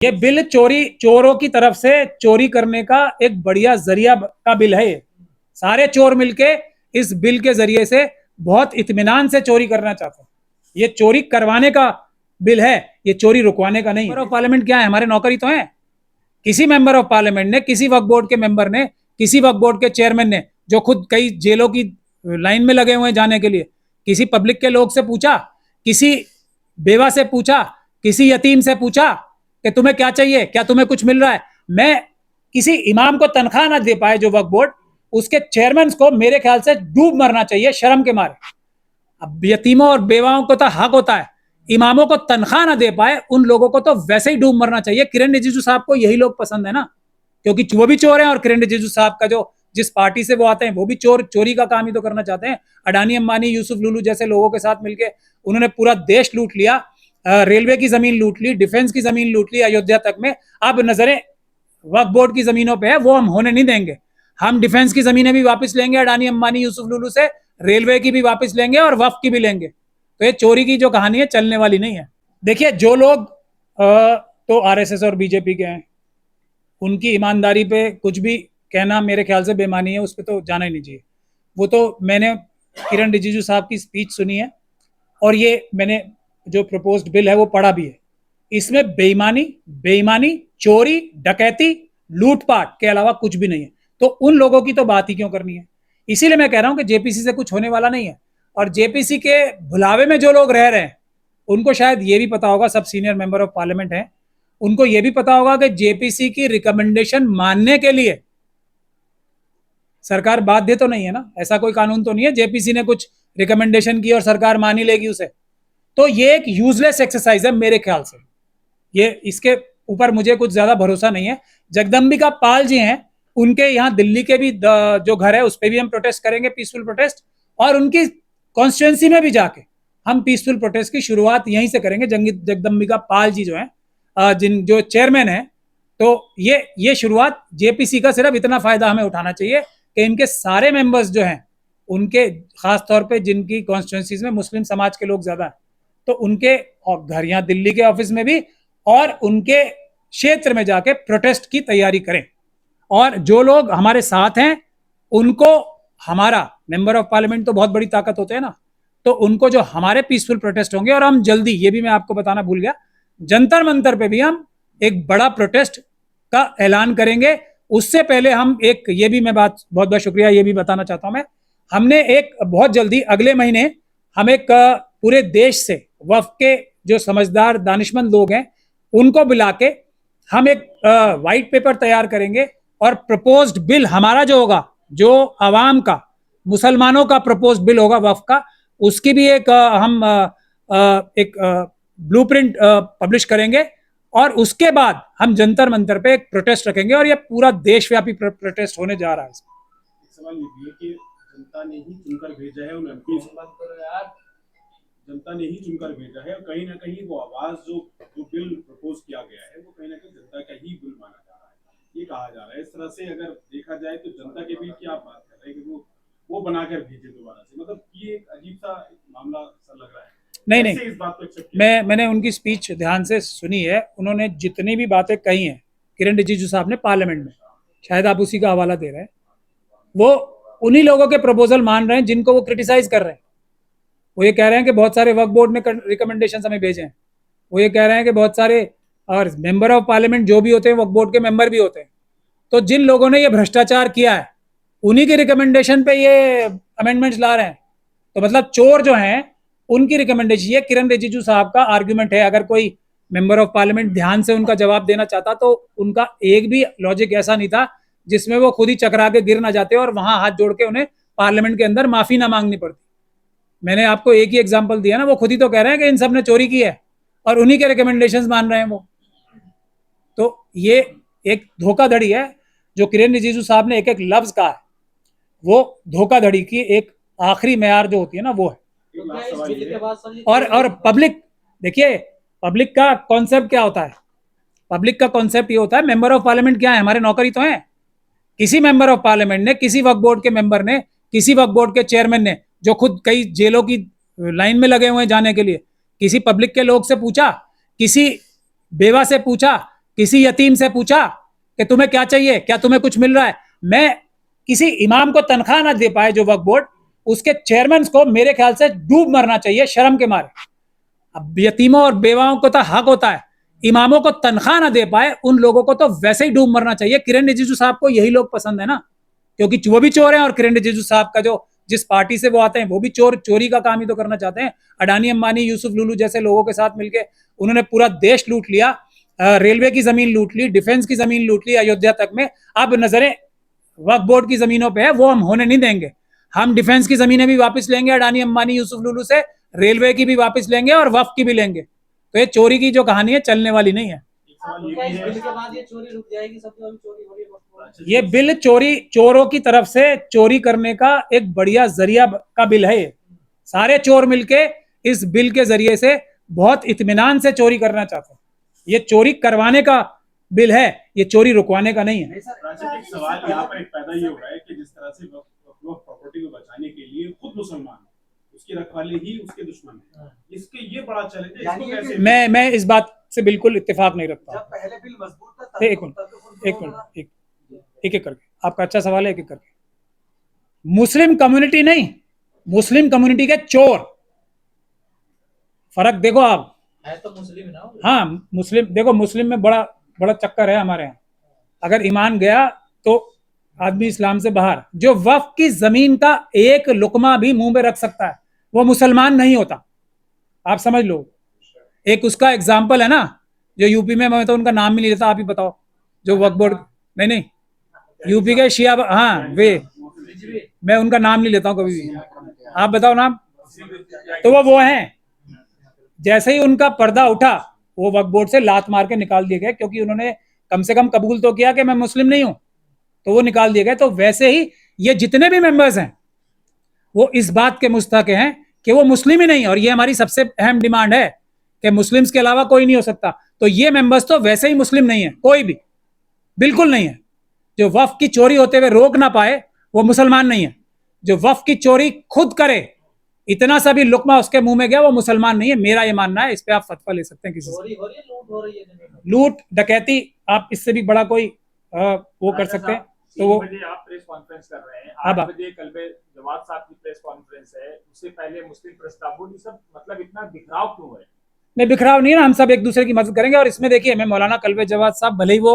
ये बिल चोरों की तरफ से चोरी करने का एक बढ़िया जरिया का बिल है। ये सारे चोर मिलके इस बिल के जरिए से बहुत इत्मीनान से चोरी करना चाहते हैं। ये चोरी करवाने का बिल है, ये चोरी रुकवाने का नहीं। मेंबर ऑफ पार्लियामेंट क्या है? हमारे नौकरी तो है। किसी मेंबर ऑफ पार्लियामेंट ने, किसी वक्फ बोर्ड के मेंबर ने, किसी वक्फ बोर्ड के चेयरमैन ने, जो खुद कई जेलों की लाइन में लगे हुए हैं जाने के लिए, किसी पब्लिक के लोग से पूछा, किसी बेवा से पूछा, किसी यतीम से पूछा कि तुम्हें क्या चाहिए, क्या तुम्हें कुछ मिल रहा है? मैं किसी इमाम को तनख्वाह ना दे पाए जो वक्फ बोर्ड, उसके चेयरमैन को मेरे ख्याल से डूब मरना चाहिए शर्म के मारे। अब यतीमों और बेवाओं को तो हक होता है, इमामों को तनख्वाह ना दे पाए उन लोगों को तो वैसे ही डूब मरना चाहिए। किरण रिजिजू साहब को यही लोग पसंद है ना, क्योंकि वो भी चोर हैं और किरण रिजिजू साहब का जो जिस पार्टी से वो आते हैं वो भी चोरी का काम ही तो करना चाहते हैं। अडानी अंबानी यूसुफ लुलू जैसे लोगों के साथ मिलके उन्होंने पूरा देश लूट लिया, रेलवे की जमीन लूट ली, डिफेंस की जमीन लूट ली अयोध्या तक में। अब नजरें वक्फ बोर्ड की जमीनों पे है, वो हम होने नहीं देंगे। हम डिफेंस की जमीनें भी वापस लेंगे अडानी अंबानी यूसुफ लुलू से, रेलवे की भी वापस लेंगे और वक्फ की भी लेंगे। तो ये चोरी की जो कहानी है चलने वाली नहीं है। देखिए, जो लोग तो आरएसएस और बीजेपी के हैं, उनकी ईमानदारी पे कुछ भी कहना मेरे ख्याल से बेमानी है, उस पर तो जाना ही नहीं चाहिए। वो तो मैंने किरण रिजिजू साहब की स्पीच सुनी है और ये मैंने जो प्रपोज्ड बिल है वो पढ़ा भी है। इसमें बेईमानी, चोरी, डकैती, लूटपाट के अलावा कुछ भी नहीं है। तो उन लोगों की तो बात ही क्यों करनी है? इसीलिए मैं कह रहा हूं कि जेपीसी से कुछ होने वाला नहीं है। और जेपीसी के भुलावे में जो लोग रह रहे हैं उनको शायद ये भी पता होगा, सब सीनियर मेंबर ऑफ पार्लियामेंट हैं, उनको ये भी पता होगा कि जेपीसी की रिकमेंडेशन मानने के लिए सरकार बाध्य तो नहीं है ना। ऐसा कोई कानून तो नहीं है जेपीसी ने कुछ रिकमेंडेशन की और सरकार मान ही लेगी उसे। तो ये एक यूजलेस एक्सरसाइज है मेरे ख्याल से। ये इसके ऊपर मुझे कुछ ज्यादा भरोसा नहीं है। जगदम्बिका पाल जी हैं, उनके यहाँ दिल्ली के भी जो घर है उस पर भी हम प्रोटेस्ट करेंगे, पीसफुल प्रोटेस्ट, और उनकी कॉन्स्टिट्यूंसी में भी जाके हम पीसफुल प्रोटेस्ट की शुरुआत यहीं से करेंगे। जगदम्बिका पाल जी जो हैं, जो चेयरमैन हैं, तो ये शुरुआत जेपीसी का सिर्फ इतना फायदा हमें उठाना चाहिए कि इनके सारे मेंबर्स जो हैं, उनके खास तौर पे जिनकी कॉन्स्टिट्यूंसीज में मुस्लिम समाज के लोग ज्यादा हैं, तो उनके घर यहाँ दिल्ली के ऑफिस में भी और उनके क्षेत्र में जाके प्रोटेस्ट की तैयारी करें। और जो लोग हमारे साथ हैं उनको, हमारा मेंबर ऑफ पार्लियामेंट तो बहुत बड़ी ताकत होते हैं ना, तो उनको जो हमारे पीसफुल प्रोटेस्ट होंगे, और हम जल्दी, ये भी मैं आपको बताना भूल गया, जंतर मंतर पे भी हम एक बड़ा प्रोटेस्ट का ऐलान करेंगे। उससे पहले हम एक, ये भी मैं बात, बहुत बहुत शुक्रिया, ये भी बताना चाहता हूं मैं, हमने एक बहुत जल्दी अगले महीने हम एक पूरे देश से वक्फ के जो समझदार दानिशमंद लोग हैं उनको बुला के हम एक वाइट पेपर तैयार करेंगे। और प्रपोज्ड बिल हमारा जो होगा, जो आवाम का, मुसलमानों का प्रपोज्ड बिल होगा वक्फ का, उसकी भी एक हम एक ब्लूप्रिंट पब्लिश करेंगे। और उसके बाद हम जंतर मंतर पे एक प्रोटेस्ट रखेंगे और ये पूरा देशव्यापी प्रोटेस्ट होने जा रहा है। सवाल ये कि जनता ने ही चुनकर भेजा है, उन एमपी जनता ने ही चुनकर भेजा है, और कहीं ना कहीं वो आवाज जो बिल प्रपोज किया गया है वो कहीं ना कहीं जनता का ही बिल माना जा रहा है, ये कहा जा रहा है। इस तरह से अगर देखा जाए तो जनता के बिल की आप बात कर रहे हैं कि वो बनाकर भेजे दोबारा से, मतलब ये एक अजीब सा मामला सा लग रहा है। नहीं, इस बात को मैंने उनकी स्पीच ध्यान से सुनी है। उन्होंने जितनी भी बातें कही हैं किरण रिजिजू साहब ने पार्लियामेंट में, शायद आप उसी का हवाला दे रहे हैं, वो उन्हीं लोगों के प्रपोजल मान रहे हैं जिनको वो क्रिटिसाइज कर रहे हैं। वो ये कह रहे हैं कि बहुत सारे वक्फ बोर्ड ने रिकमेंडेशन हमें भेजे हैं। वो ये कह रहे हैं कि बहुत सारे और मेंबर ऑफ पार्लियामेंट जो भी होते हैं वक्फ बोर्ड के मेंबर भी होते हैं। तो जिन लोगों ने ये भ्रष्टाचार किया है उन्हीं की रिकमेंडेशन पे ये अमेंडमेंट्स ला रहे हैं। तो मतलब चोर जो हैं उनकी रिकमेंडेशन, ये किरण रिजिजू साहब का आर्ग्यूमेंट है। अगर कोई मेंबर ऑफ पार्लियामेंट ध्यान से उनका जवाब देना चाहता तो उनका एक भी लॉजिक ऐसा नहीं था जिसमें वो खुद ही चकरा के गिर ना जाते और वहां हाथ जोड़ के उन्हें पार्लियामेंट के अंदर माफी ना मांगनी पड़ती। मैंने आपको एक ही एग्जांपल दिया ना, वो खुद ही तो कह रहे हैं कि इन सब ने चोरी की है और उन्हीं के रिकमेंडेशंस मान रहे हैं वो। तो ये एक धोखाधड़ी है जो किरण रिजिजू साहब ने एक एक लफ्ज कहा है, वो धोखाधड़ी की एक आखिरी मेयार जो होती है ना वो है। और पब्लिक, देखिए पब्लिक का कॉन्सेप्ट क्या होता है? पब्लिक का कॉन्सेप्ट ये होता है, मेंबर ऑफ पार्लियामेंट क्या है? हमारे नौकरी तो है। किसी मेंबर ऑफ पार्लियामेंट ने, किसी वक्फ बोर्ड के मेंबर ने, किसी वक्फ बोर्ड के चेयरमैन ने, जो खुद कई जेलों की लाइन में लगे हुए हैं जाने के लिए, किसी पब्लिक के लोग से पूछा, किसी बेवा से पूछा, किसी यतीम से पूछा कि तुम्हें क्या चाहिए, क्या तुम्हें कुछ मिल रहा है? मैं किसी इमाम को तनख्वाह ना दे पाए जो वक्फ बोर्ड, उसके चेयरमैन को मेरे ख्याल से डूब मरना चाहिए शर्म के मारे। अब यतीमों और बेवाओं को तो हक होता है, इमामों को तनख्वाह ना दे पाए उन लोगों को तो वैसे ही डूब मरना चाहिए। किरण रिजिजू साहब को यही लोग पसंद है ना, क्योंकि वो भी चोर हैं, और किरण रिजिजू साहब का जो जिस पार्टी से वो आते हैं वो भी चोरी का काम ही तो करना चाहते हैं। अडानी अंबानी यूसुफ लुलू जैसे लोगों के साथ मिलकर उन्होंने पूरा देश लूट लिया, रेलवे की जमीन लूट ली, डिफेंस की जमीन लूट ली अयोध्या तक में। अब नजरें वक्फ बोर्ड की जमीनों पे है, वो हम होने नहीं देंगे। हम डिफेंस की जमीनें भी वापस लेंगे अडानी अंबानी यूसुफ लुलू से, रेलवे की भी वापस लेंगे और वक्फ की भी लेंगे। तो ये चोरी की जो कहानी है चलने वाली नहीं है। ये बिल चोरों की तरफ से चोरी करने का एक बढ़िया जरिया का बिल है। ये सारे चोर मिलके इस बिल के जरिए से बहुत इत्मीनान से चोरी करना चाहते हैं। ये चोरी करवाने का बिल है, ये चोरी रुकवाने का नहीं है। एक सवाल यहाँ पर एक पैदा ये हो रहा है कि जिस तरह से प्रॉपर्टी को बचाने के लिए खुद मुसलमान उसकी रखवाली ही उसके दुश्मन है, इसके ये बड़ा चैलेंज है। इसको कैसे मैं इस बात से बिल्कुल इत्तेफाक नहीं रखता। जब पहले बिल मजबूत था, एक मिनट एक एक करके, आपका अच्छा सवाल है, एक एक करके। मुस्लिम कम्युनिटी नहीं, मुस्लिम कम्युनिटी के चोर, फर्क देखो आप। है तो मुस्लिम ना। हाँ मुस्लिम, देखो मुस्लिम में बड़ा बड़ा चक्कर है हमारे यहाँ। अगर ईमान गया तो आदमी इस्लाम से बाहर। जो वक्फ की जमीन का एक लुकमा भी मुंह में रख सकता है वो मुसलमान नहीं होता, आप समझ लो। एक उसका एग्जाम्पल है ना, जो यूपी में, मैं तो उनका नाम भी नहीं लेता, आप ही बताओ। जो वक्फ बोर्ड, नहीं यूपी के शिया, हाँ वे, मैं उनका नाम नहीं लेता हूँ कभी भी, आप बताओ नाम। तो वो हैं, जैसे ही उनका पर्दा उठा वो वक्फ बोर्ड से लात मार के निकाल दिए गए, क्योंकि उन्होंने कम से कम कबूल तो किया कि मैं मुस्लिम नहीं हूं, तो वो निकाल दिए गए। तो वैसे ही ये जितने भी मेंबर्स हैं वो इस बात के मुस्तहक हैं कि वो मुस्लिम ही नहीं, और ये हमारी सबसे अहम डिमांड है कि मुस्लिम्स के अलावा कोई नहीं हो सकता। तो ये मेंबर्स तो वैसे ही मुस्लिम नहीं है, कोई भी बिल्कुल नहीं है। जो वक्फ की चोरी होते हुए रोक ना पाए वो मुसलमान नहीं है। जो वक्फ की चोरी खुद करे, इतना सा भी लुकमा उसके मुंह में गया, वो मुसलमान नहीं है। मेरा ये मानना है, इस पे आप फतवा ले सकते हैं किसी से। लूट हो रही है, लूट डकैती, आप इससे भी बड़ा कोई वो कर सकते हैं। तो वो आप प्रेस कॉन्फ्रेंस कर रहे हैं, 8 बजे कल्बे जवाद साहब की प्रेस कॉन्फ्रेंस है, उससे पहले मुस्लिम प्रस्ताव बोर्ड, सब मतलब इतना बिखराव क्यों है? नहीं बिखराव नहीं है ना, हम सब एक दूसरे की मदद करेंगे। और इसमें देखिए, मैं मौलाना कल्बे जवाद साहब भले ही वो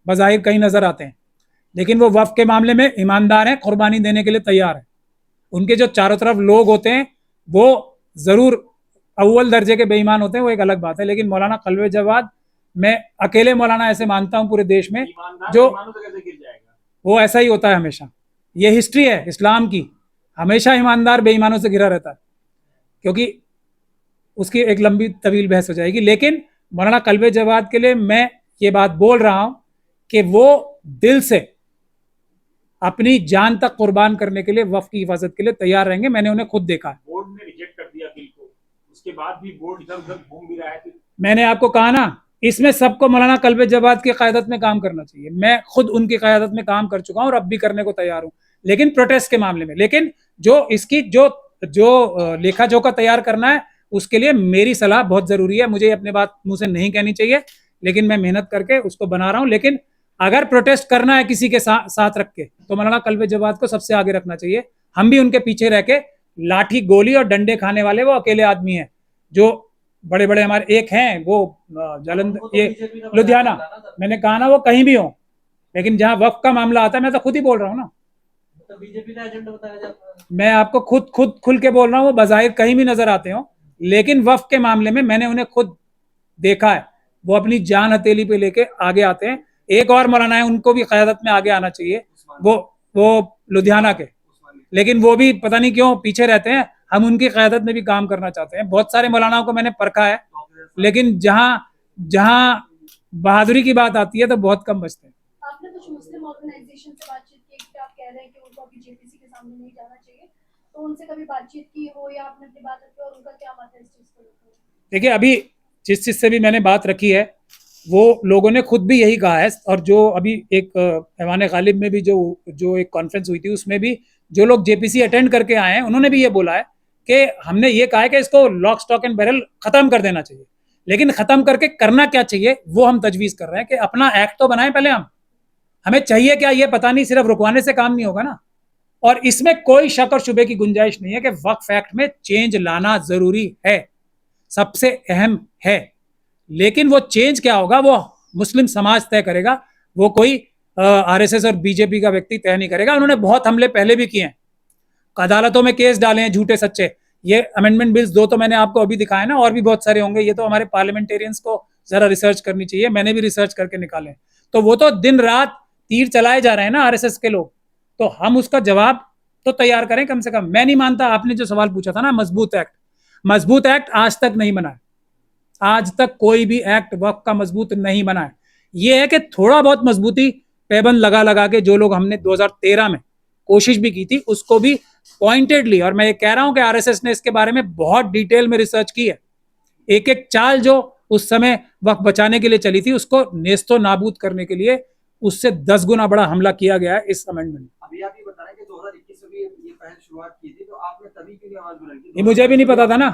बज़ाहिर कहीं नजर आते हैं, लेकिन वो वक्फ के मामले में ईमानदार हैं, कुर्बानी देने के लिए तैयार है। उनके जो चारों तरफ लोग होते हैं वो जरूर अव्वल दर्जे के बेईमान होते हैं, वो एक अलग बात है। लेकिन मौलाना कल्बे जवाद, मैं अकेले मौलाना ऐसे मानता हूं पूरे देश में जो, वो ऐसा ही होता है हमेशा। ये हिस्ट्री है इस्लाम की, हमेशा ईमानदार बेईमानों से घिरा रहता है, क्योंकि उसकी एक लंबी तवील बहस हो जाएगी। लेकिन मौलाना कल्बे जवाद के लिए मैं ये बात बोल रहा हूं कि वो दिल से अपनी जान तक कुर्बान करने के लिए, वक्फ की हिफाजत के लिए तैयार रहेंगे। मैंने उन्हें खुद देखा है। बोर्ड ने रिजेक्ट कर दिया बिल को, उसके बाद भी बोर्ड इधर उधर घूम भी रहा है। मैंने आपको कहा ना, इसमें सबको मौलाना कल्बे जवाद की क़यादत में काम करना चाहिए। मैं खुद उनकी क़यादत में काम कर चुका हूं और अब भी करने को तैयार हूं, लेकिन प्रोटेस्ट के मामले में। लेकिन जो इसकी जो लेखा जोखा तैयार करना है, उसके लिए मेरी सलाह बहुत जरूरी है। मुझे अपने बात मुंह से नहीं कहनी चाहिए, लेकिन मैं मेहनत करके उसको बना रहा हूं। लेकिन अगर प्रोटेस्ट करना है किसी के साथ रख के, तो मौलाना कल्बे जवाद को सबसे आगे रखना चाहिए। हम भी उनके पीछे रह के, लाठी गोली और डंडे खाने वाले वो अकेले आदमी हैं। जो बड़े बड़े हमारे एक हैं, वो जालंधर, ये लुधियाना, मैंने कहा ना वो कहीं भी हो, लेकिन जहां वक्फ का मामला आता है, मैं तो खुद ही बोल रहा हूँ ना, तो बीजेपी का एजेंडा बताया जाता है। मैं आपको खुद खुल के बोल रहा हूँ। वो बज़ाहिर कहीं भी नजर आते हो, लेकिन वक्फ के मामले में मैंने उन्हें खुद देखा है, वो अपनी जान हथेली पे लेके आगे आते हैं। एक और मौलाना है, उनको भी क़यादत में आगे आना चाहिए, वो लुधियाना के, लेकिन वो भी पता नहीं क्यों पीछे रहते हैं। हम उनकी क़यादत में भी काम करना चाहते हैं। बहुत सारे मौलानाओं को मैंने परखा है, लेकिन जहां बहादुरी की बात आती है तो बहुत कम बचते हैं। आपने कुछ मुस्लिम ऑर्गेनाइजेशन से बातचीत की कि आप कह रहे हैं कि उनको अभी जेपीसी के सामने नहीं जाना चाहिए, तो उनसे कभी बातचीत की हो या आपने अपनी बात रखी, और उनका क्या मत है इस चीज को लेकर? देखिए, अभी जिस चीज से भी मैंने बात रखी है, वो लोगों ने खुद भी यही कहा है। और जो अभी एक ऐवान गालिब में भी जो एक कॉन्फ्रेंस हुई थी, उसमें भी जो लोग जेपीसी अटेंड करके आए हैं, उन्होंने भी ये बोला है कि हमने ये कहा है कि इसको लॉक स्टॉक एंड बैरल खत्म कर देना चाहिए। लेकिन खत्म करके करना क्या चाहिए वो हम तजवीज कर रहे हैं कि अपना एक्ट तो बनाएं पहले हम, हमें चाहिए क्या ये पता नहीं, सिर्फ रुकवाने से काम नहीं होगा ना। और इसमें कोई शक और शुबे की गुंजाइश नहीं है कि वक्फ एक्ट में चेंज लाना जरूरी है, सबसे अहम है। लेकिन वो चेंज क्या होगा वो मुस्लिम समाज तय करेगा, वो कोई आरएसएस और बीजेपी का व्यक्ति तय नहीं करेगा। उन्होंने बहुत हमले पहले भी किए हैं, अदालतों में केस डाले हैं झूठे सच्चे। ये अमेंडमेंट बिल्स 2 तो मैंने आपको अभी दिखाए ना, और भी बहुत सारे होंगे। ये तो हमारे पार्लियामेंटेरियंस को जरा रिसर्च करनी चाहिए, मैंने भी रिसर्च करके निकाले। तो वो तो दिन रात तीर चलाए जा रहे हैं ना आरएसएस के लोग, तो हम उसका जवाब तो तैयार करें कम से कम। मैं नहीं मानता, आपने जो सवाल पूछा था ना मजबूत एक्ट, मजबूत एक्ट आज तक नहीं बना है, आज तक कोई भी एक्ट वक्फ का मजबूत नहीं बना है। ये है कि थोड़ा बहुत मजबूती पैबंद लगा लगा के, जो लोग हमने 2013 में कोशिश भी की थी उसको भी पॉइंटेडली, और मैं ये कह रहा हूं कि आरएसएस ने इसके बारे में बहुत डिटेल में रिसर्च की है, एक एक चाल जो उस समय वक्फ बचाने के लिए चली थी उसको नेस्तो नाबूद करने के लिए उससे 10 गुना बड़ा हमला किया गया है इस अमेंडमेंट। अभी आप ये बता रहे हैं कि 2021 में भी ये पहल शुरुआत की थी, तो आपने तभी क्यों नहीं आवाज बुलंद की? ये मुझे भी नहीं पता था ना,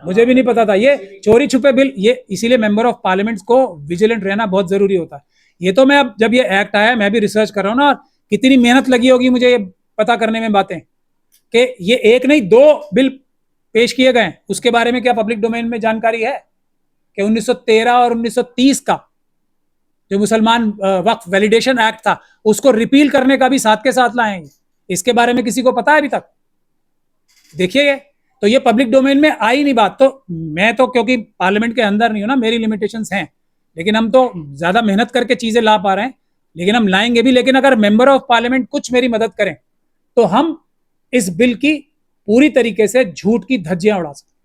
मुझे भी नहीं पता था। ये चोरी छुपे बिल, ये इसीलिए मेंबर ऑफ पार्लियामेंट को विजिलेंट रहना बहुत जरूरी होता है। ये तो मैं अब जब ये एक्ट आया मैं भी रिसर्च कर रहा हूँ ना, और कितनी मेहनत लगी होगी मुझे ये पता करने में बातें कि ये एक नहीं 2 बिल पेश किए गए। उसके बारे में क्या पब्लिक डोमेन में जानकारी है कि 1913 और 1930 का जो मुसलमान वक्फ वैलिडेशन एक्ट था उसको रिपील करने का भी साथ के साथ लाएंगे, इसके बारे में किसी को पता है अभी तक? देखिए तो ये पब्लिक डोमेन में आई नहीं बात। तो मैं तो क्योंकि पार्लियामेंट के अंदर नहीं हूं ना, मेरी लिमिटेशंस हैं, लेकिन हम तो ज्यादा मेहनत करके चीजें ला पा रहे हैं, लेकिन हम लाएंगे भी। लेकिन अगर मेंबर ऑफ पार्लियामेंट कुछ मेरी मदद करें तो हम इस बिल की पूरी तरीके से झूठ की धज्जियां उड़ा सकते हैं।